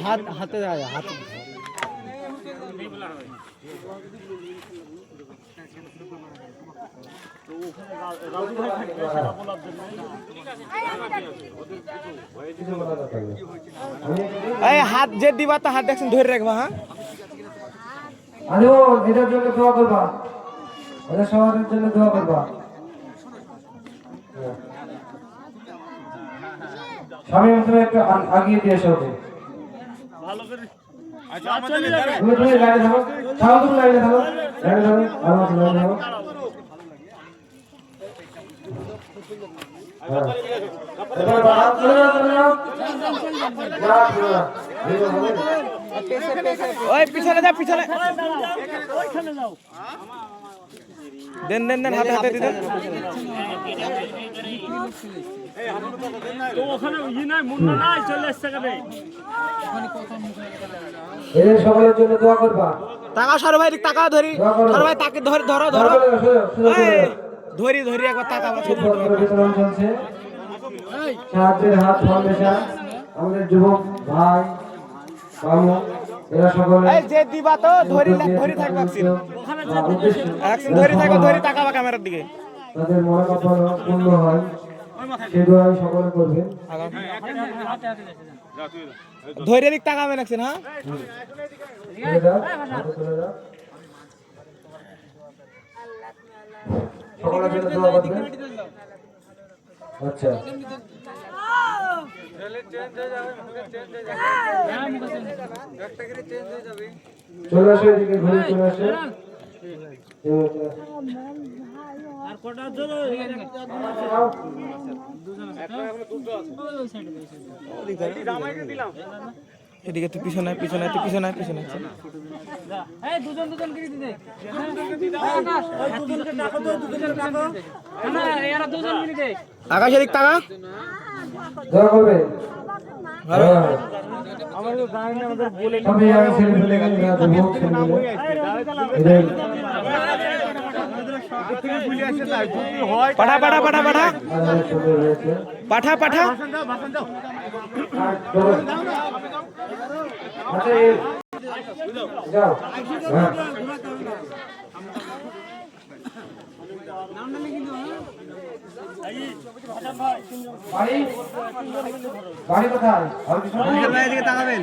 হাতে হাতে হাত যে দিবা তো হাত দেখছেন ধরে রাখবা। হ্যাঁ আরে ও এটার জন্য দোয়া করবা, ওদের সবার জন্য দোয়া করবা। স্বামী তুমি একটু আগিয়ে দিয়ে এসো ওকে। তুমি লাইনে থাকো, ছাড়ো তুমি লাইনে থাকো, লাইনে থাকো, আমার লাইনে থাকো। ওই পিছনে যা, পিছনে দেন দেন দেন, হাতে হাতে দিতেন। সকলের জন্য দোয়া করবা। টাকা সরো ভাই, টাকা ধরি সরো ভাই, তাকে ধরে ধরো ধরো ধরি ধরি একবার টাকা বিতরণ চলছে। সাহায্যের হাত ফাউন্ডেশন, আমাদের যুবক ভাই মামু এরা সকলে যে দিবা তো ধরি ধরি থাকবে, একদিন ধরি থাকবে, ধরি তাকাবা ক্যামেরার দিকে। তাদের মনোকামনা পূর্ণ হয় সে দোয়াই সকলে করবেন। ধৈর্য দিক তাকাবেন একদিন। হ্যাঁ সকলের জন্য দোয়া করবেন। আচ্ছা চলে আসো এদিকে, ঘুরে চলে আসো। এদিকে তুই পিছনে পিছনে, তুই পিছনে পিছনে। আকাশের দিক তাকা, দোয়া করবে। পাঠা পাঠা পাঠা পাঠা পাঠা পাঠা। বাড়ি কোথায়? এদিকে তাকাবেন,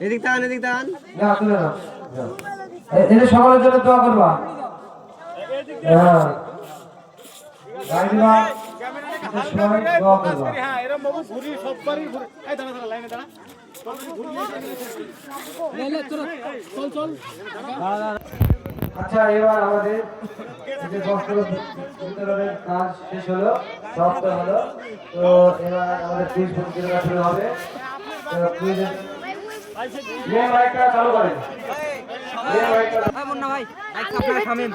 এদিক তাকান, এদিক তাকান। এদের সকলের জন্য দোয়া করবা। আচ্ছা এবার আমাদের বস্ত্র বিতরণের কাজ শেষ হলো, সমাপ্ত হলো। তো এবার আমাদের কুইজ প্রতিযোগিতা শুরু হবে। চালু করেন ভাই আপনারা থামেন।